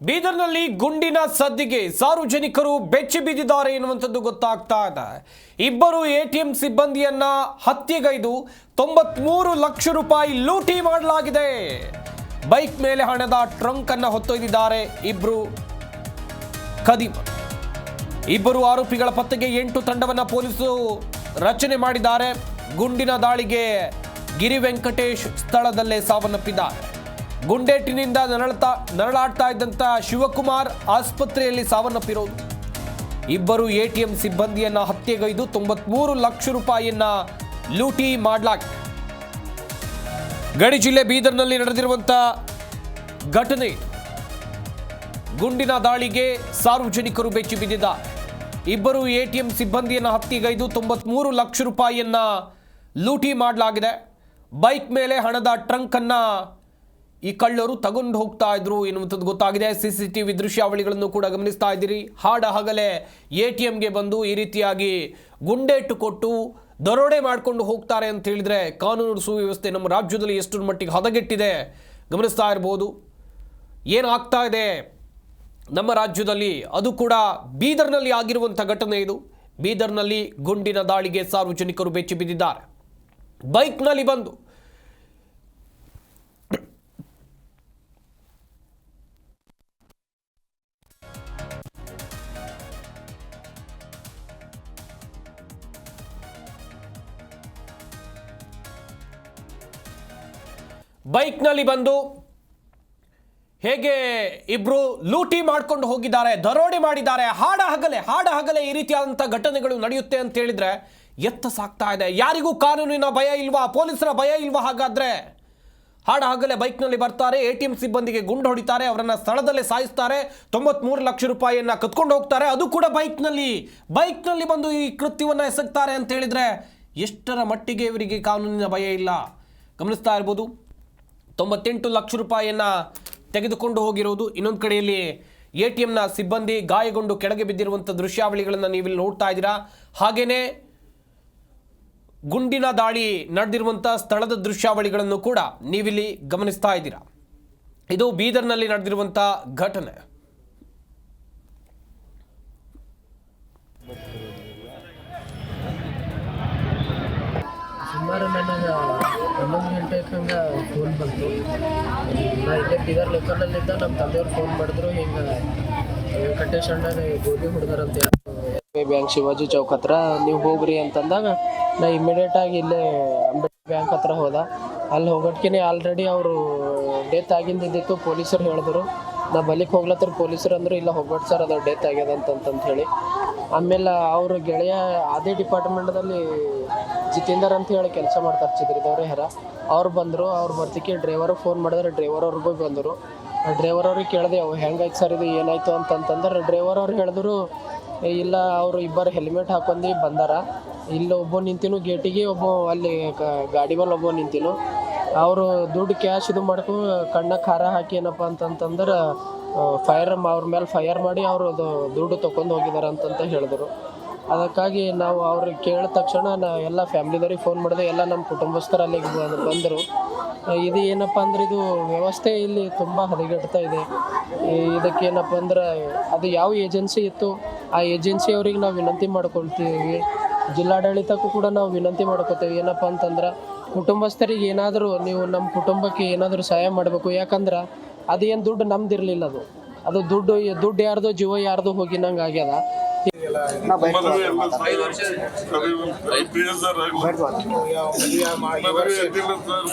ಬೀದರ್ನಲ್ಲಿ ಗುಂಡಿನ ಸದ್ದಿಗೆ ಸಾರ್ವಜನಿಕರು ಬೆಚ್ಚಿ ಬಿದ್ದಿದ್ದಾರೆ ಎನ್ನುವಂಥದ್ದು ಗೊತ್ತಾಗ್ತಾ ಇದೆ. ಇಬ್ಬರು ಎಟಿಎಂ ಸಿಬ್ಬಂದಿಯನ್ನ ಹತ್ಯೆಗೈದು 93 ಲಕ್ಷ ರೂಪಾಯಿ ಲೂಟಿ ಮಾಡಲಾಗಿದೆ. ಬೈಕ್ ಮೇಲೆ ಹಣದ ಟ್ರಂಕ್ ಅನ್ನು ಹೊತ್ತೊಯ್ದಿದ್ದಾರೆ ಇಬ್ಬರು ಖದೀಮ. ಇಬ್ಬರು ಆರೋಪಿಗಳ ಪತ್ತೆಗೆ 8 ತಂಡವನ್ನ ಪೊಲೀಸರು ರಚನೆ ಮಾಡಿದ್ದಾರೆ. ಗುಂಡಿನ ದಾಳಿಗೆ ಗಿರಿ ವೆಂಕಟೇಶ್ ಸ್ಥಳದಲ್ಲೇ ಸಾವನ್ನಪ್ಪಿದ್ದಾರೆ. ಗುಂಡೇಟಿನಿಂದ ನರಳಾಡ್ತಾ ಇದ್ದಂತ ಶಿವಕುಮಾರ್ ಆಸ್ಪತ್ರೆಯಲ್ಲಿ ಸಾವನ್ನಪ್ಪಿರೋದು. ಇಬ್ಬರು ಎಟಿಎಂ ಸಿಬ್ಬಂದಿಯನ್ನ ಹತ್ಯೆಗೈದು 93 ಲಕ್ಷ ರೂಪಾಯಿಯನ್ನ ಲೂಟಿ ಮಾಡಲಾಗಿದೆ. ಗಡಿ ಜಿಲ್ಲೆ ಬೀದರ್ನಲ್ಲಿ ನಡೆದಿರುವಂತಹ ಘಟನೆ. ಗುಂಡಿನ ದಾಳಿಗೆ ಸಾರ್ವಜನಿಕರು ಬೆಚ್ಚಿ ಬಿದ್ದಿದ್ದಾರೆ. ಇಬ್ಬರು ಎಟಿಎಂ ಸಿಬ್ಬಂದಿಯನ್ನ ಹತ್ಯೆಗೈದು 93 ಲಕ್ಷ ರೂಪಾಯಿಯನ್ನ ಲೂಟಿ ಮಾಡಲಾಗಿದೆ. ಬೈಕ್ ಮೇಲೆ ಹಣದ ಟ್ರಂಕ್ ಅನ್ನ ಈ ಕಳ್ಳರು ತಗೊಂಡು ಹೋಗ್ತಾ ಇದ್ರು ಎನ್ನುವಂಥದ್ದು ಗೊತ್ತಾಗಿದೆ. ಸಿಸಿಟಿವಿ ದೃಶ್ಯಾವಳಿಗಳನ್ನು ಕೂಡ ಗಮನಿಸ್ತಾ ಇದ್ದೀರಿ. ಹಾಡ ಹಗಲೇ ಎಟಿಎಂಗೆ ಬಂದು ಈ ರೀತಿಯಾಗಿ ಗುಂಡೇಟು ಕೊಟ್ಟು ದರೋಡೆ ಮಾಡಿಕೊಂಡು ಹೋಗ್ತಾರೆ ಅಂತ ಹೇಳಿದ್ರೆ ಕಾನೂನು ಸುವ್ಯವಸ್ಥೆ ನಮ್ಮ ರಾಜ್ಯದಲ್ಲಿ ಎಷ್ಟು ಮಟ್ಟಿಗೆ ಹದಗೆಟ್ಟಿದೆ ಗಮನಿಸ್ತಾ ಇರ್ಬೋದು. ಏನಾಗ್ತಾ ಇದೆ ನಮ್ಮ ರಾಜ್ಯದಲ್ಲಿ, ಅದು ಕೂಡ ಬೀದರ್ನಲ್ಲಿ ಆಗಿರುವಂಥ ಘಟನೆ ಇದು. ಬೀದರ್ನಲ್ಲಿ ಗುಂಡಿನ ದಾಳಿಗೆ ಸಾರ್ವಜನಿಕರು ಬೆಚ್ಚಿ ಬಿದ್ದಿದ್ದಾರೆ. ಬೈಕ್ನಲ್ಲಿ ಬಂದು ಹೇಗೆ ಇಬ್ರು ಲೂಟಿ ಮಾಡ್ಕೊಂಡು ಹೋಗಿದ್ದಾರೆ, ದರೋಡೆ ಮಾಡಿದ್ದಾರೆ. ಹಾಡ ಹಗಲೇ ಈ ರೀತಿಯಾದಂಥ ಘಟನೆಗಳು ನಡೆಯುತ್ತೆ ಅಂತ ಹೇಳಿದ್ರೆ ಎತ್ತ ಸಾಕ್ತಾ ಇದೆ. ಯಾರಿಗೂ ಕಾನೂನಿನ ಭಯ ಇಲ್ವಾ? ಪೊಲೀಸರ ಭಯ ಇಲ್ವಾ? ಹಾಗಾದ್ರೆ ಹಾಡ ಹಗಲೇ ಬೈಕ್ನಲ್ಲಿ ಬರ್ತಾರೆ, ಎಟಿಎಂ ಸಿಬ್ಬಂದಿಗೆ ಗುಂಡು ಹೊಡಿತಾರೆ, ಅವರನ್ನ ಸ್ಥಳದಲ್ಲೇ ಸಾಯಿಸ್ತಾರೆ, 93 ಲಕ್ಷ ರೂಪಾಯಿಯನ್ನ ಕತ್ಕೊಂಡು ಹೋಗ್ತಾರೆ. ಅದು ಕೂಡ ಬೈಕ್ನಲ್ಲಿ ಬಂದು ಈ ಕೃತ್ಯವನ್ನ ಎಸಗ್ತಾರೆ ಅಂತ ಹೇಳಿದ್ರೆ ಎಷ್ಟರ ಮಟ್ಟಿಗೆ ಇವರಿಗೆ ಕಾನೂನಿನ ಭಯ ಇಲ್ಲ ಗಮನಿಸ್ತಾ ಇರ್ಬೋದು. 98 ಲಕ್ಷ ರೂಪಾಯಿಯನ್ನ ತೆಗೆದುಕೊಂಡು ಹೋಗಿರೋದು. ಇನ್ನೊಂದು ಕಡೆಯಲ್ಲಿ ಎಟಿಎಂನ ಸಿಬ್ಬಂದಿ ಗಾಯಗೊಂಡು ಕೆಳಗೆ ಬಿದ್ದಿರುವಂಥ ದೃಶ್ಯಾವಳಿಗಳನ್ನು ನೀವಿಲ್ಲಿ ನೋಡ್ತಾ ಇದ್ದೀರಾ. ಹಾಗೇನೆ ಗುಂಡಿನ ದಾಳಿ ನಡೆದಿರುವಂಥ ಸ್ಥಳದ ದೃಶ್ಯಾವಳಿಗಳನ್ನು ಕೂಡ ನೀವಿಲ್ಲಿ ಗಮನಿಸ್ತಾ ಇದ್ದೀರಾ. ಇದು ಬೀದರ್ನಲ್ಲಿ ನಡೆದಿರುವಂಥ ಘಟನೆ. ಸುಮಾರು ನನಗೆ 11 ಗಂಟೆಗೆ ಹಂಗೆ ಫೋನ್ ಬಂತು. ನಾ ಇಲ್ಲೇ ಬೀದರ್ ಲೋಕಲಲ್ಲಿದ್ದ ನಮ್ಮ ತಂದೆಯವ್ರು ಫೋನ್ ಮಾಡಿದ್ರು, ಹಿಂಗೆ ವೆಂಕಟೇಶ್ ಅಣ್ಣ ಗೋಲಿ ಹೊಡೆದಾರಂತ SBI ಬ್ಯಾಂಕ್ ಶಿವಾಜಿ ಚೌಕ್ ಹತ್ರ, ನೀವು ಹೋಗ್ರಿ ಅಂತಂದಾಗ ನಾ ಇಮಿಡಿಯೇಟಾಗಿ ಇಲ್ಲೇ ಅಂಬೇಡ್ಕರ್ ಬ್ಯಾಂಕ್ ಹತ್ರ ಹೋದ. ಅಲ್ಲಿ ಹೋಗೋಟ್ಕಿನೇ ಆಲ್ರೆಡಿ ಅವರು ಡೆತ್ ಆಗಿದ್ದಿತ್ತು. ಪೊಲೀಸರು ಹೇಳಿದ್ರು, ನಾ ಬಲಿಕ್ಕೆ ಹೋಗ್ಲತ್ತರ. ಪೊಲೀಸರು ಅಂದರು ಇಲ್ಲ ಹೋಗ್ಬೇಡಿ ಸರ್, ಅದು ಡೆತ್ ಆಗ್ಯದ ಅಂತಂತ ಹೇಳಿ. ಆಮೇಲೆ ಅವ್ರ ಗೆಳೆಯ ಅದೇ ಡಿಪಾರ್ಟ್ಮೆಂಟ್ದಲ್ಲಿ ಜಿತೇಂದರ್ ಅಂತ ಹೇಳಿ ಕೆಲಸ ಮಾಡ್ತಾರೆ, ಚಿದ್ರಿದವ್ರೆ ಹೆರ. ಅವ್ರು ಬಂದರು. ಅವ್ರು ಬರ್ತಿಕ್ಕೆ ಡ್ರೈವರಿಗೆ ಫೋನ್ ಮಾಡಿದ್ರೆ ಡ್ರೈವರ್ ಅವ್ರಿಗೂ ಬಂದರು. ಡ್ರೈವರ್ ಅವ್ರಿಗೆ ಕೇಳಿದೆ ಅವು ಹೆಂಗಾಯ್ತು ಸರ್, ಇದು ಏನಾಯಿತು ಅಂತಂತಂದ್ರೆ ಡ್ರೈವರ್ ಅವ್ರು ಹೇಳಿದ್ರು, ಇಲ್ಲ ಅವರು ಇಬ್ಬರು ಹೆಲ್ಮೆಟ್ ಹಾಕೊಂಡು ಬಂದಾರ. ಇಲ್ಲಿ ಒಬ್ಬ ನಿಂತಿನು ಗೇಟಿಗೆ, ಒಬ್ಬ ಅಲ್ಲಿ ಗಾಡಿ ಮೇಲೆ ಒಬ್ಬ ನಿಂತಿನು. ಅವರು ದುಡ್ಡು ಕ್ಯಾಶ್ ಇದು ಮಾಡ್ಕೊ ಕಣ್ಣಕ್ಕೆ ಖಾರ ಹಾಕಿ ಏನಪ್ಪ ಅಂತಂತಂದ್ರೆ ಅವ್ರ ಮೇಲೆ ಫೈರ್ ಮಾಡಿ ಅವರು ಅದು ದುಡ್ಡು ತೊಗೊಂಡು ಹೋಗಿದ್ದಾರೆ ಅಂತಂತ ಹೇಳಿದ್ರು. ಅದಕ್ಕಾಗಿ ನಾವು ಅವ್ರಿಗೆ ಕೇಳಿದ ತಕ್ಷಣ ಎಲ್ಲ ಫ್ಯಾಮ್ಲಿದವ್ರಿಗೆ ಫೋನ್ ಮಾಡಿದೆ. ಎಲ್ಲ ನಮ್ಮ ಕುಟುಂಬಸ್ಥರು ಅಲ್ಲಿಗೆ ಬಂದರು. ಇದು ಏನಪ್ಪ ಅಂದ್ರೆ ಇದು ವ್ಯವಸ್ಥೆ ಇಲ್ಲಿ ತುಂಬ ಹದಗೆಡ್ತಾ ಇದೆ. ಇದಕ್ಕೇನಪ್ಪ ಅಂದ್ರೆ ಅದು ಯಾವ ಏಜೆನ್ಸಿ ಇತ್ತು ಆ ಏಜೆನ್ಸಿ ಅವ್ರಿಗೆ ನಾವು ವಿನಂತಿ ಮಾಡ್ಕೊಳ್ತೀವಿ. ಜಿಲ್ಲಾಡಳಿತಕ್ಕೂ ಕೂಡ ನಾವು ವಿನಂತಿ ಮಾಡ್ಕೋತೀವಿ. ಏನಪ್ಪ ಅಂತಂದ್ರೆ ಕುಟುಂಬಸ್ಥರಿಗೆ ಏನಾದರೂ ನೀವು ನಮ್ಮ ಕುಟುಂಬಕ್ಕೆ ಏನಾದರೂ ಸಹಾಯ ಮಾಡಬೇಕು. ಯಾಕಂದ್ರೆ ಅದೇನು ದುಡ್ಡು ನಮ್ದಿರಲಿಲ್ಲ, ಅದು ದುಡ್ಡು ಯಾರ್ದು ಜೀವ ಯಾರ್ದು ಹೋಗಿ ನಂಗೆ ಆಗ್ಯದ.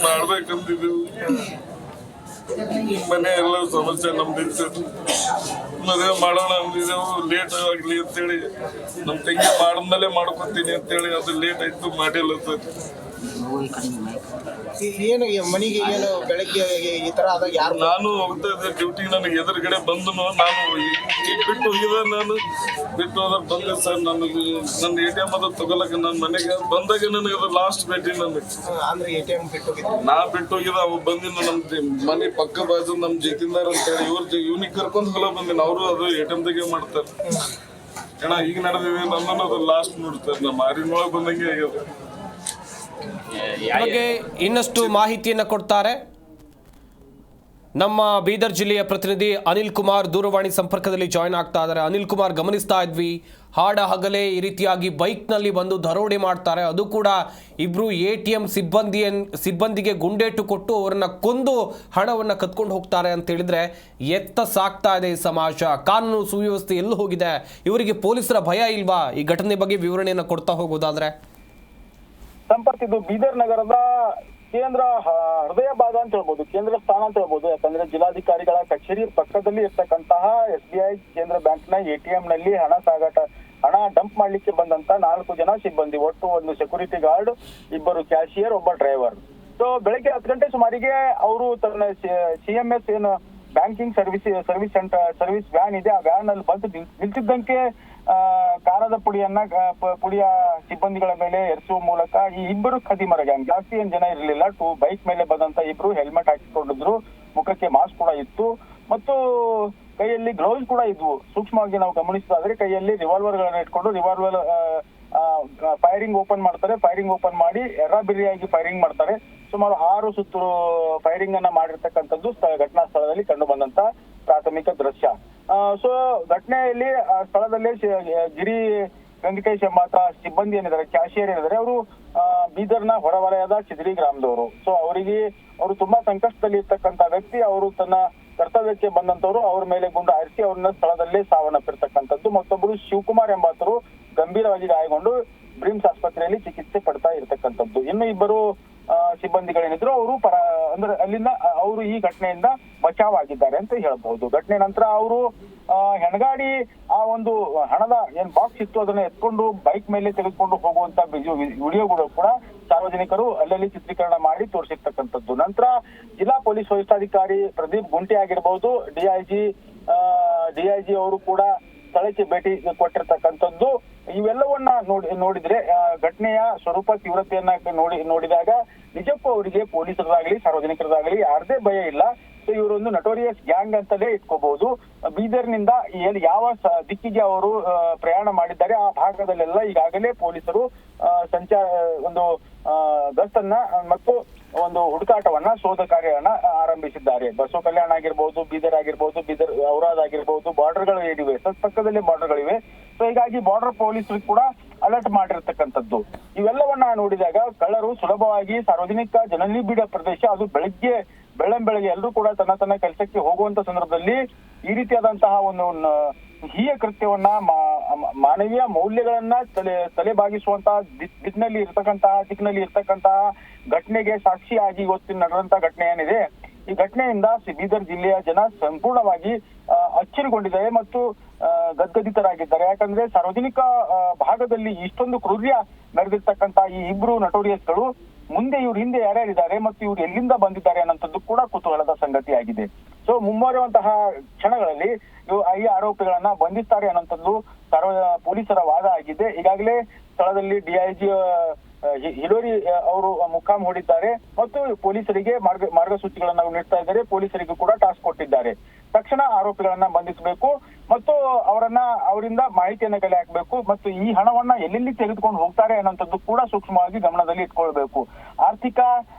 ಮಾಡ್ಬೇಕಂತಿದ್ದೀವಿ. ಮನೆ ಎಲ್ಲ ಸಮಸ್ಯೆ ನಮ್ದಿತ್ತು. ಮದುವೆ ಮಾಡೋಣ ಅಂದಿದ್ದೆವು, ಲೇಟ್ ಆಗಲಿ ಅಂತೇಳಿ ನಮ್ಮ ತಂಗಿ ಮಾಡಿದ್ಮೇಲೆ ಮಾಡ್ಕೊತೀನಿ ಅಂತೇಳಿ ಅದು ಲೇಟ್ ಆಯ್ತು, ಮಾಡಿಲ್ಲ ಸರ್. ಏನು ಮನೆಗೆ ಏನು ಬೆಳಗ್ಗೆ ಈ ತರ ಆದಾಗ ಯಾರು? ನಾನು ಹೋಗ್ತಾ ಇದ್ದೆ ಡ್ಯೂಟಿಗೆ, ನನಗೆ ಎದುರುಗಡೆ ಬಂದು ನಾನು ಬಿಟ್ಟು ಹೋಗಿದ್ದೆ. ನಾನು ಬಿಟ್ಟು ಹೋದ್ರೆ ಬಂದೆ ಸರ್. ನನಗೆ ನನ್ನ ATM ಅದು ತಗೊಳಕ್ಕೆ ನನ್ನ ಮನೆಗೆ ಬಂದಾಗ ನನಗೆ ಅದು ಲಾಸ್ಟ್ ಭೇಟಿ. ನನಗೆ ಅಂದ್ರೆ ATM ಬಿಟ್ಟು ಹೋಗಿದ್ದೆ, ನಾ ಬಿಟ್ಟು ಹೋಗಿದ್ದ. ಅವ್ ಬಂದಿನ ನಮ್ಮ ಮನೆ ಪಕ್ಕ ಬಾಜು ನಮ್ಮ ಜಿತೇಂದರ್ ಅಂತೇಳಿ ಇವ್ನಿಗೆ ಕರ್ಕೊಂಡು ಹೊಲ ಬಂದಿನ. ಅವರು ಅದು ATM ದಾಗೆ ಮಾಡ್ತಾರೆ ಅಣ್ಣ. ಈಗ ನಡೆದಿದೆ ನನ್ನನ್ನು ಅದು ಲಾಸ್ಟ್ ನೋಡ್ತಾರೆ. ನಮ್ಮ ಮಾರಿನೊಳಗೆ ಬಂದಂಗೆ ಆಗ್ಯದ. ಬಗ್ಗೆ ಇನ್ನಷ್ಟು ಮಾಹಿತಿಯನ್ನು ಕೊಡ್ತಾರೆ ನಮ್ಮ ಬೀದರ್ ಜಿಲ್ಲೆಯ ಪ್ರತಿನಿಧಿ ಅನಿಲ್ ಕುಮಾರ್ ದೂರವಾಣಿ ಸಂಪರ್ಕದಲ್ಲಿ ಜಾಯ್ನ್ ಆಗ್ತಾ ಇದ್ದಾರೆ. ಅನಿಲ್ ಕುಮಾರ್, ಗಮನಿಸ್ತಾ ಇದ್ವಿ ಹಾಡ ಹಗಲೇ ಈ ರೀತಿಯಾಗಿ ಬೈಕ್ನಲ್ಲಿ ಬಂದು ದರೋಡೆ ಮಾಡ್ತಾರೆ. ಅದು ಕೂಡ ಇಬ್ಬರು ATM ಸಿಬ್ಬಂದಿಗೆ ಗುಂಡೇಟು ಕೊಟ್ಟು ಅವರನ್ನ ಕೊಂದು ಹಣವನ್ನು ಕತ್ಕೊಂಡು ಹೋಗ್ತಾರೆ ಅಂತ ಹೇಳಿದ್ರೆ ಎತ್ತ ಸಾಕ್ತಾ ಇದೆ ಈ ಸಮಾಜ. ಕಾನೂನು ಸುವ್ಯವಸ್ಥೆ ಎಲ್ಲೂ ಹೋಗಿದೆ. ಇವರಿಗೆ ಪೊಲೀಸರ ಭಯ ಇಲ್ವಾ? ಈ ಘಟನೆ ಬಗ್ಗೆ ವಿವರಣೆಯನ್ನು ಕೊಡ್ತಾ ಹೋಗೋದಾದ್ರೆ. ಸಂಪತ್, ಇದು ಬೀದರ್ ನಗರದ ಕೇಂದ್ರ ಹೃದಯ ಭಾಗ ಅಂತ ಹೇಳ್ಬೋದು, ಕೇಂದ್ರ ಸ್ಥಾನ ಅಂತ ಹೇಳ್ಬೋದು. ಯಾಕಂದ್ರೆ ಜಿಲ್ಲಾಧಿಕಾರಿಗಳ ಕಚೇರಿ ಪಕ್ಕದಲ್ಲಿ ಇರ್ತಕ್ಕಂತಹ SBI ಕೇಂದ್ರ ಬ್ಯಾಂಕ್ ನ ATM ನಲ್ಲಿ ಹಣ ಡಂಪ್ ಮಾಡ್ಲಿಕ್ಕೆ ಬಂದಂತ 4 ಜನ ಸಿಬ್ಬಂದಿ, ಒಟ್ಟು ಒಂದು security guard, 2 cashier, 1 driver. So ಬೆಳಗ್ಗೆ 10 ಗಂಟೆ ಸುಮಾರಿಗೆ ಅವರು ತನ್ನ CMS ಏನು ಬ್ಯಾಂಕಿಂಗ್ ಸರ್ವಿಸ್ ವ್ಯಾನ್ ಇದೆ, ಆ ವ್ಯಾನ್ ಅಲ್ಲಿ ಬಂದು ನಿಲ್ತಿದ್ದಂತೆ ಕಾರದ ಪುಡಿಯ ಸಿಬ್ಬಂದಿಗಳ ಮೇಲೆ ಎರಿಸುವ ಮೂಲಕ ಈ 2 ಖದೀಮರ ಗ್ಯಾಂಗ್, ಜಾಸ್ತಿ ಏನ್ ಜನ ಇರಲಿಲ್ಲ, 2 ಬೈಕ್ ಮೇಲೆ ಬಂದಂತ 2 ಹೆಲ್ಮೆಟ್ ಹಾಕಿಕೊಂಡಿದ್ರು, ಮುಖಕ್ಕೆ ಮಾಸ್ಕ್ ಕೂಡ ಇತ್ತು ಮತ್ತು ಕೈಯಲ್ಲಿ ಗ್ಲೌಸ್ ಕೂಡ ಇದ್ವು. ಸೂಕ್ಷ್ಮವಾಗಿ ನಾವು ಗಮನಿಸೋದಾದ್ರೆ ಕೈಯಲ್ಲಿ ರಿವಾಲ್ವರ್ ಗಳನ್ನ ಇಟ್ಕೊಂಡು ಫೈರಿಂಗ್ ಓಪನ್ ಮಾಡಿ ಎರ್ರಾಬಿರಿಯಾಗಿ ಫೈರಿಂಗ್ ಮಾಡ್ತಾರೆ. ಸುಮಾರು 6 ಸುತ್ತು ಫೈರಿಂಗ್ ಅನ್ನ ಮಾಡಿರ್ತಕ್ಕಂಥದ್ದು ಘಟನಾ ಸ್ಥಳದಲ್ಲಿ ಕಂಡು ಬಂದಂತ ಪ್ರಾಥಮಿಕ ದೃಶ್ಯ. ಸೊ ಘಟನೆಯಲ್ಲಿ ಸ್ಥಳದಲ್ಲೇ ಗಿರಿ ವೆಂಕಟೇಶ್ ಎಂಬಾತ ಸಿಬ್ಬಂದಿ ಏನಿದ್ದಾರೆ, ಕ್ಯಾಶಿಯರ್ ಏನಿದ್ದಾರೆ, ಅವರು ಬೀದರ್ನ ಹೊರವಲಯದ ಚಿದ್ರಿ ಗ್ರಾಮದವರು. ಸೊ ಅವರು ತುಂಬಾ ಸಂಕಷ್ಟದಲ್ಲಿ ಇರ್ತಕ್ಕಂಥ ವ್ಯಕ್ತಿ. ಅವರು ತನ್ನ ಕರ್ತವ್ಯಕ್ಕೆ ಬಂದಂತವರು ಅವ್ರ ಮೇಲೆ ಗುಂಡು ಹಾರಿಸಿ ಅವ್ರನ್ನ ಸ್ಥಳದಲ್ಲೇ ಸಾವನ್ನಪ್ಪಿರ್ತಕ್ಕಂಥದ್ದು. ಮತ್ತೊಬ್ಬರು ಶಿವಕುಮಾರ್ ಎಂಬಾತರು ಗಂಭೀರವಾಗಿ ಗಾಯಗೊಂಡು ಬ್ರಿಮ್ಸ್ ಆಸ್ಪತ್ರೆಯಲ್ಲಿ ಚಿಕಿತ್ಸೆ ಪಡ್ತಾ ಇರ್ತಕ್ಕಂಥದ್ದು. ಇನ್ನು 2 ಸಿಬ್ಬಂದಿಗಳೇನಿದ್ರು ಅವರು ಅಂದ್ರೆ ಅಲ್ಲಿಂದ ಅವರು ಈ ಘಟನೆಯಿಂದ ಬಚಾವ್ ಆಗಿದ್ದಾರೆ ಅಂತ ಹೇಳ್ಬಹುದು. ಘಟನೆ ನಂತರ ಅವರು ಹೆಣಗಾಡಿ ಆ ಒಂದು ಹಣದ ಏನ್ ಬಾಕ್ಸ್ ಇತ್ತು ಅದನ್ನ ಎತ್ಕೊಂಡು ಬೈಕ್ ಮೇಲೆ ತೆಗೆದುಕೊಂಡು ಹೋಗುವಂತ ವಿಡಿಯೋಗಳು ಕೂಡ ಸಾರ್ವಜನಿಕರು ಅಲ್ಲಲ್ಲಿ ಚಿತ್ರೀಕರಣ ಮಾಡಿ ತೋರಿಸಿರ್ತಕ್ಕಂಥದ್ದು. ನಂತರ ಜಿಲ್ಲಾ ಪೊಲೀಸ್ ವರಿಷ್ಠಾಧಿಕಾರಿ ಪ್ರದೀಪ್ ಗುಂಟಿ ಆಗಿರ್ಬಹುದು, DIG ಅವರು ಕೂಡ ಸ್ಥಳಕ್ಕೆ ಭೇಟಿ ಕೊಟ್ಟಿರ್ತಕ್ಕಂಥದ್ದು. ಇವೆಲ್ಲವನ್ನ ನೋಡಿದ್ರೆ ಘಟನೆಯ ಸ್ವರೂಪ ತೀವ್ರತೆಯನ್ನ ನೋಡಿದಾಗ ನಿಜಕ್ಕೂ ಅವರಿಗೆ ಪೊಲೀಸರಾಗ್ಲಿ ಸಾರ್ವಜನಿಕರಾಗ್ಲಿ ಯಾರದೇ ಭಯ ಇಲ್ಲ. ಸೊ ಇವರೊಂದು ನಟೋರಿಯಸ್ ಗ್ಯಾಂಗ್ ಅಂತಲೇ ಇಟ್ಕೋಬಹುದು. ಬೀದರ್ನಿಂದ ಯಾವ ದಿಕ್ಕಿಗೆ ಅವರು ಪ್ರಯಾಣ ಮಾಡಿದ್ದಾರೆ ಆ ಭಾಗದಲ್ಲೆಲ್ಲ ಈಗಾಗಲೇ ಪೊಲೀಸರು ಒಂದು ಗಸ್ತನ್ನ ಮತ್ತು ಒಂದು ಹುಡುಕಾಟವನ್ನ, ಶೋಧ ಕಾರ್ಯವನ್ನ ಆರಂಭಿಸಿದ್ದಾರೆ. ಬಸವ ಕಲ್ಯಾಣ ಆಗಿರ್ಬಹುದು, ಬೀದರ್ ಆಗಿರ್ಬಹುದು, ಔರಾದ್ ಆಗಿರ್ಬಹುದು, ಬಾರ್ಡರ್ಗಳು ಏನಿವೆ, ಪಕ್ಕದಲ್ಲೇ ಬಾರ್ಡರ್ಗಳಿವೆ. ಸೊ ಹೀಗಾಗಿ ಬಾರ್ಡರ್ ಪೊಲೀಸರು ಕೂಡ ಅಲರ್ಟ್ ಮಾಡಿರ್ತಕ್ಕಂಥದ್ದು. ಇವೆಲ್ಲವನ್ನ ನೋಡಿದಾಗ ಕಳ್ಳರು ಸುಲಭವಾಗಿ ಸಾರ್ವಜನಿಕ ಜನನಿಬಿಡ ಪ್ರದೇಶ, ಅದು ಬೆಳಗ್ಗೆ ಎಲ್ಲರೂ ಕೂಡ ತನ್ನ ಕೆಲಸಕ್ಕೆ ಹೋಗುವಂತ ಸಂದರ್ಭದಲ್ಲಿ ಈ ರೀತಿಯಾದಂತಹ ಒಂದು ಹೀಯ ಕೃತ್ಯವನ್ನ, ಮಾನವೀಯ ಮೌಲ್ಯಗಳನ್ನ ತಲೆಬಾಗಿಸುವಂತಹ ದಿಕ್ಕಿನಲ್ಲಿ ಇರ್ತಕ್ಕಂತಹ ಘಟನೆಗೆ ಸಾಕ್ಷಿಯಾಗಿ ಇವತ್ತಿನ ನಡೆದಂತಹ ಘಟನೆ ಏನಿದೆ, ಈ ಘಟನೆಯಿಂದ ಬೀದರ್ ಜಿಲ್ಲೆಯ ಜನ ಸಂಪೂರ್ಣವಾಗಿ ಅಚ್ಚರಿಗೊಂಡಿದ್ದಾರೆ ಮತ್ತು ಗದ್ಗದಿತರಾಗಿದ್ದಾರೆ. ಯಾಕಂದ್ರೆ ಸಾರ್ವಜನಿಕ ಭಾಗದಲ್ಲಿ ಇಷ್ಟೊಂದು ಕ್ರೂರ್ಯ ನಡೆದಿರ್ತಕ್ಕಂತ ಈ 2 ನಟೋರಿಯಸ್ಗಳು ಮುಂದೆ ಇವ್ರ ಹಿಂದೆ ಯಾರ್ಯಾರಿದ್ದಾರೆ ಮತ್ತು ಇವ್ರು ಎಲ್ಲಿಂದ ಬಂದಿದ್ದಾರೆ ಅನ್ನೋಂಥದ್ದು ಕೂಡ ಕುತೂಹಲದ ಸಂಗತಿಯಾಗಿದೆ. ಸೊ ಮುಂಬರುವಂತಹ ಕ್ಷಣಗಳಲ್ಲಿ ಈ ಆರೋಪಿಗಳನ್ನ ಬಂಧಿಸ್ತಾರೆ ಅನ್ನೋಂಥದ್ದು ಪೊಲೀಸರ ವಾದ ಆಗಿದೆ. ಈಗಾಗಲೇ ಸ್ಥಳದಲ್ಲಿ DIG ಹಿಲೋರಿ ಅವರು ಮುಖಾಮ್ ಹೂಡಿದ್ದಾರೆ ಮತ್ತು ಪೊಲೀಸರಿಗೆ ಮಾರ್ಗಸೂಚಿಗಳನ್ನ ನೀಡ್ತಾ ಇದ್ದಾರೆ. ಪೊಲೀಸರಿಗೂ ಕೂಡ ಟಾಸ್ಕ್ ಕೊಟ್ಟಿದ್ದಾರೆ. ತಕ್ಷಣ ಆರೋಪಿಗಳನ್ನ ಬಂಧಿಸಬೇಕು ಮತ್ತು ಅವರಿಂದ ಮಾಹಿತಿಯನ್ನ ಕಲೆ ಹಾಕಬೇಕು ಮತ್ತು ಈ ಹಣವನ್ನ ಎಲ್ಲೆಲ್ಲಿ ತೆಗೆದುಕೊಂಡು ಹೋಗ್ತಾರೆ ಅನ್ನೋಂಥದ್ದು ಕೂಡ ಸೂಕ್ಷ್ಮವಾಗಿ ಗಮನದಲ್ಲಿ ಇಟ್ಕೊಳ್ಬೇಕು. ಆರ್ಥಿಕ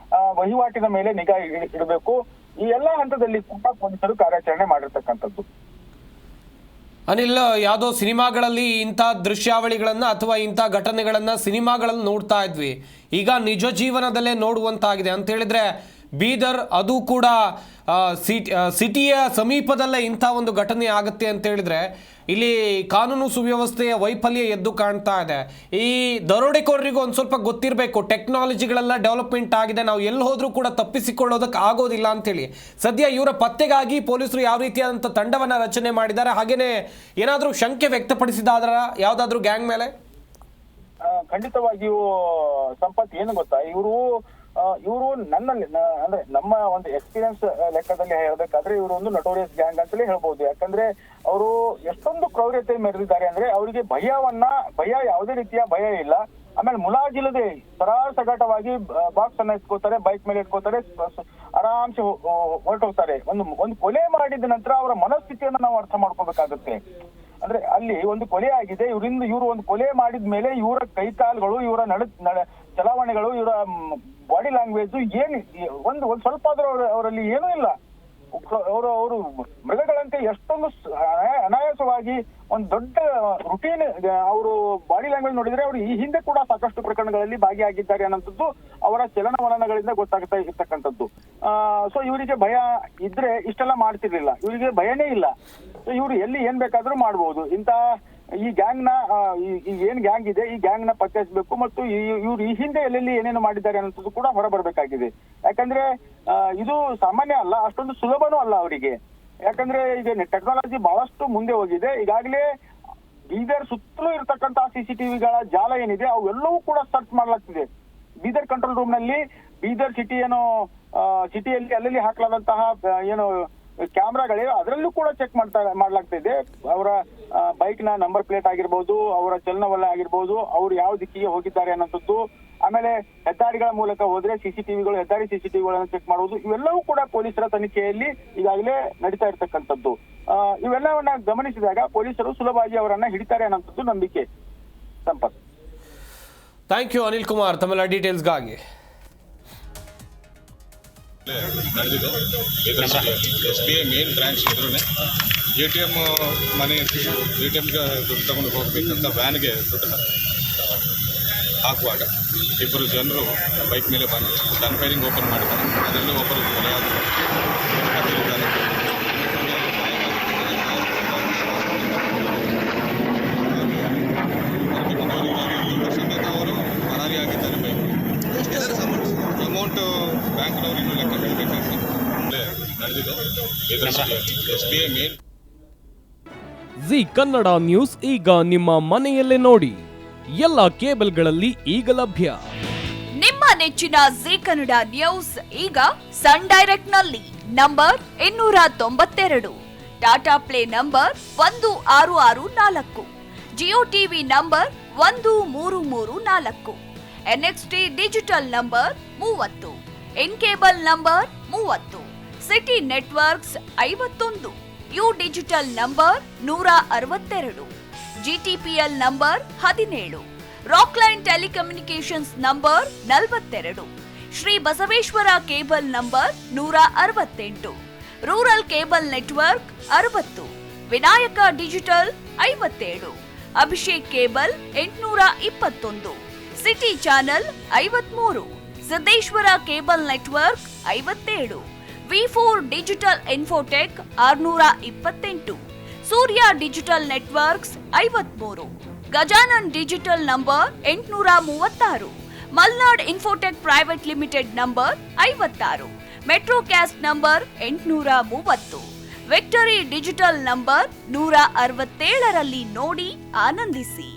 ವಹಿವಾಟಿನ ಮೇಲೆ ನಿಗಾ ಇಡಬೇಕು. ಈ ಎಲ್ಲಾ ಹಂತದಲ್ಲಿ ಕೂಡ ಪೊಲೀಸರು ಕಾರ್ಯಾಚರಣೆ ಮಾಡಿರ್ತಕ್ಕಂಥದ್ದು. ಅನಿಲ್, ಯಾವುದೋ ಸಿನಿಮಾಗಳಲ್ಲಿ ಇಂಥ ದೃಶ್ಯಾವಳಿಗಳನ್ನು ಅಥವಾ ಇಂಥ ಘಟನೆಗಳನ್ನು ಸಿನಿಮಾಗಳಲ್ಲಿ ನೋಡ್ತಾ ಇದ್ವಿ, ಈಗ ನಿಜ ಜೀವನದಲ್ಲೇ ನೋಡುವಂತಾಗಿದೆ ಅಂತ ಹೇಳಿದ್ರೆ ಬೀದರ್ ಅದು ಕೂಡ ಸಿಟಿಯ ಸಮೀಪದಲ್ಲೇ ಇಂಥ ಒಂದು ಘಟನೆ ಆಗುತ್ತೆ ಅಂತ ಹೇಳಿದ್ರೆ ಇಲ್ಲಿ ಕಾನೂನು ಸುವ್ಯವಸ್ಥೆಯ ವೈಫಲ್ಯ ಎದ್ದು ಕಾಣ್ತಾ ಇದೆ. ಈ ದರೋಡೆಕೋರರಿಗೂ ಒಂದು ಸ್ವಲ್ಪ ಗೊತ್ತಿರಬೇಕು, ಟೆಕ್ನಾಲಜಿಗಳೆಲ್ಲ ಡೆವಲಪ್ಮೆಂಟ್ ಆಗಿದೆ, ನಾವು ಎಲ್ಲಿ ಹೋದ್ರೂ ಕೂಡ ತಪ್ಪಿಸಿಕೊಳ್ಳೋದಕ್ಕೆ ಆಗೋದಿಲ್ಲ ಅಂತೇಳಿ. ಸದ್ಯ ಇವರ ಪತ್ತೆಗಾಗಿ ಪೊಲೀಸರು ಯಾವ ರೀತಿಯಾದಂಥ ತಂಡವನ್ನು ರಚನೆ ಮಾಡಿದ್ದಾರೆ? ಹಾಗೇನೆ ಏನಾದರೂ ಶಂಕೆ ವ್ಯಕ್ತಪಡಿಸಿದಾದ್ರ ಯಾವುದಾದ್ರೂ ಗ್ಯಾಂಗ್ ಮೇಲೆ? ಖಂಡಿತವಾಗಿಯೂ ಸಂಪತ್, ಏನು ಗೊತ್ತಾ, ಇವರು ನನ್ನಲ್ಲಿ ಅಂದ್ರೆ ನಮ್ಮ ಒಂದು ಎಕ್ಸ್ಪೀರಿಯನ್ಸ್ ಲೆಕ್ಕದಲ್ಲಿ ಹೇಳ್ಬೇಕಾದ್ರೆ ಇವರು ಒಂದು ನಟೋರಿಯಸ್ ಗ್ಯಾಂಗ್ ಅಂತಲೇ ಹೇಳ್ಬಹುದು. ಯಾಕಂದ್ರೆ ಅವರು ಎಷ್ಟೊಂದು ಕ್ರೌರ್ಯತೆ ಮೆರೆದಿದ್ದಾರೆ ಅಂದ್ರೆ ಅವರಿಗೆ ಯಾವುದೇ ರೀತಿಯ ಭಯ ಇಲ್ಲ. ಆಮೇಲೆ ಮುಲಾಜಿಲ್ಲದೆ ಸರಾಸಗಟವಾಗಿ ಬಾಕ್ಸ್ ಅನ್ನ ಎತ್ಕೋತಾರೆ, ಬೈಕ್ ಮೇಲೆ ಇಟ್ಕೋತಾರೆ, ಆರಾಮ್ಸೆ ಹೊರಟೋಗ್ತಾರೆ. ಒಂದು ಕೊಲೆ ಮಾಡಿದ ನಂತರ ಅವರ ಮನಸ್ಥಿತಿಯನ್ನ ನಾವು ಅರ್ಥ ಮಾಡ್ಕೋಬೇಕಾಗುತ್ತೆ. ಅಂದ್ರೆ ಅಲ್ಲಿ ಒಂದು ಕೊಲೆ ಆಗಿದೆ, ಇವರು ಒಂದು ಕೊಲೆ ಮಾಡಿದ ಮೇಲೆ ಇವರ ಕೈಕಾಲುಗಳು, ಇವರ ಚಲಾವಣೆಗಳು, ಇವರ ಬಾಡಿ ಲ್ಯಾಂಗ್ವೇಜ್ ಒಂದು ಸ್ವಲ್ಪ ಆದ್ರೂ ಅವರಲ್ಲಿ ಏನೂ ಇಲ್ಲ. ಅವರು ಮೃಗಗಳಂತೆ ಎಷ್ಟೊಂದು ಅನಾಯಾಸವಾಗಿ ಒಂದು ದೊಡ್ಡ ರುಟೀನ್ ಅವರು ಬಾಡಿ ಲ್ಯಾಂಗ್ವೇಜ್ ನೋಡಿದ್ರೆ ಅವರು ಈ ಹಿಂದೆ ಕೂಡ ಸಾಕಷ್ಟು ಪ್ರಕರಣಗಳಲ್ಲಿ ಭಾಗಿಯಾಗಿದ್ದಾರೆ ಅನ್ನೋಂಥದ್ದು ಅವರ ಚಲನವಲನಗಳಿಂದ ಗೊತ್ತಾಗ್ತಾ ಇರ್ತಕ್ಕಂಥದ್ದು. ಸೊ ಇವರಿಗೆ ಭಯ ಇದ್ರೆ ಇಷ್ಟೆಲ್ಲ ಮಾಡ್ತಿರ್ಲಿಲ್ಲ, ಇವರಿಗೆ ಭಯನೇ ಇಲ್ಲ. ಸೊ ಇವರು ಎಲ್ಲಿ ಏನ್ ಬೇಕಾದ್ರೂ ಮಾಡ್ಬೋದು. ಇಂತ ಈ ಗ್ಯಾಂಗ್ ನ ಏನ್ ಗ್ಯಾಂಗ್ ಇದೆ ಈ ಗ್ಯಾಂಗ್ ನ ಪತ್ತೆ ಹಚ್ಚಬೇಕು ಮತ್ತು ಇವ್ರು ಈ ಹಿಂದೆ ಎಲ್ಲೆಲ್ಲಿ ಏನೇನು ಮಾಡಿದ್ದಾರೆ ಅನ್ನೋದು ಕೂಡ ಹೊರಬರ್ಬೇಕಾಗಿದೆ. ಯಾಕಂದ್ರೆ ಇದು ಸಾಮಾನ್ಯ ಅಲ್ಲ, ಅಷ್ಟೊಂದು ಸುಲಭನೂ ಅಲ್ಲ ಅವರಿಗೆ. ಯಾಕಂದ್ರೆ ಈಗ ಟೆಕ್ನಾಲಜಿ ಬಹಳಷ್ಟು ಮುಂದೆ ಹೋಗಿದೆ. ಈಗಾಗಲೇ ಬೀದರ್ ಸುತ್ತಲೂ ಇರತಕ್ಕಂತ CCTVಗಳ ಜಾಲ ಏನಿದೆ ಅವೆಲ್ಲವೂ ಕೂಡ ಸರ್ಚ್ ಮಾಡಲಾಗ್ತಿದೆ. ಬೀದರ್ ಕಂಟ್ರೋಲ್ ರೂಮ್ ನಲ್ಲಿ ಬೀದರ್ ಸಿಟಿಯಲ್ಲಿ ಅಲ್ಲಲ್ಲಿ ಹಾಕಲಾದಂತಹ ಏನು ಕ್ಯಾಮ್ರಾಗಳಿವೆ ಅದರಲ್ಲೂ ಕೂಡ ಚೆಕ್ ಮಾಡ್ಲಾಗ್ತಾ ಇದೆ. ಅವರ ಬೈಕ್ ನ ನಂಬರ್ ಪ್ಲೇಟ್ ಆಗಿರ್ಬೋದು, ಅವರ ಚಲನವಲನ ಆಗಿರ್ಬೋದು, ಅವ್ರು ಯಾವ ದಿಕ್ಕಿಗೆ ಹೋಗಿದ್ದಾರೆ ಅನ್ನೋಂಥದ್ದು. ಆಮೇಲೆ ಹೆದ್ದಾರಿಗಳ ಮೂಲಕ ಹೋದ್ರೆ ಹೆದ್ದಾರಿ CCTVಗಳನ್ನು ಚೆಕ್ ಮಾಡುವುದು, ಇವೆಲ್ಲವೂ ಕೂಡ ಪೊಲೀಸರ ತನಿಖೆಯಲ್ಲಿ ಈಗಾಗಲೇ ನಡೀತಾ ಇರ್ತಕ್ಕಂಥದ್ದು. ಇವೆಲ್ಲವನ್ನ ಗಮನಿಸಿದಾಗ ಪೊಲೀಸರು ಸುಲಭವಾಗಿ ಅವರನ್ನ ಹಿಡಿತಾರೆ ಅನ್ನೋಂಥದ್ದು ನಂಬಿಕೆ. ಸಂಪತ್. ಥ್ಯಾಂಕ್ ಯು ಅನಿಲ್ ಕುಮಾರ್ ತಮ್ಮೆಲ್ಲ ಡೀಟೇಲ್ಸ್ಗಾಗಿ. ನಡೆದಿದ್ದು SBI ಮೇನ್ ಬ್ರಾಂಚ್ ಎದುರುನೆ ATM ಮನೆ ATMಗೆ ದುಡ್ಡು ತಗೊಂಡು ಹೋಗ್ಬೇಕಂತ ವ್ಯಾನ್ಗೆ ದುಡ್ಡು ಹಾಕುವಾಗ ಇಬ್ಬರು ಜನರು ಬೈಕ್ ಮೇಲೆ ಬಂದು ಗನ್ ಫೈರಿಂಗ್ ಓಪನ್ ಮಾಡಿದ್ದಾರೆ. ಅದರಲ್ಲಿ ಒಬ್ಬರು ಕೊಲೆಯಾಗಿದ್ದಾರೆ. ಅವರು ಪರಾರಿಯಾಗಿದ್ದಾರೆ. ಬೈಕ್ ಅಮೌಂಟ್ ಬ್ಯಾಂಕ್ನವರು ಇನ್ನೂ ಲೆಕ್ಕ ಹೇಳಬೇಕಾಗಿ ನಡೆದಿದ್ದು SBI main. G Kannada news ಈಗ ನಿಮ್ಮ ಮನೆಯಲ್ಲೇ ನೋಡಿ, ಎಲ್ಲ ಕೇಬಲ್ಗಳಲ್ಲಿ ಈಗ ಲಭ್ಯ. ನಿಮ್ಮ ನೆಚ್ಚಿನ ಜಿ ಕನ್ನಡ ನ್ಯೂಸ್ ಈಗ ಸನ್ ಡೈರೆಕ್ಟ್ ನಲ್ಲಿ number 292, Tata play number 1664, Jio TV number 1334, NXT digital number 30, in cable number 30, city networks 51, U digital number 162, GTPL number 17, Rockline telecommunications number 42, Shri Basaveshwara cable number 168, rural cable network 60, Vinayaka digital 57, Abhishek cable 821, city channel 53, Siddeshwara cable network 57, V4 digital Infotech 628, Surya digital networks 53, Gajanan digital number 836, Malnad Infotech private limited number 56, Metrocast number 830, victory digital number 167ರಲ್ಲಿ ನೋಡಿ ಆನಂದಿಸಿ.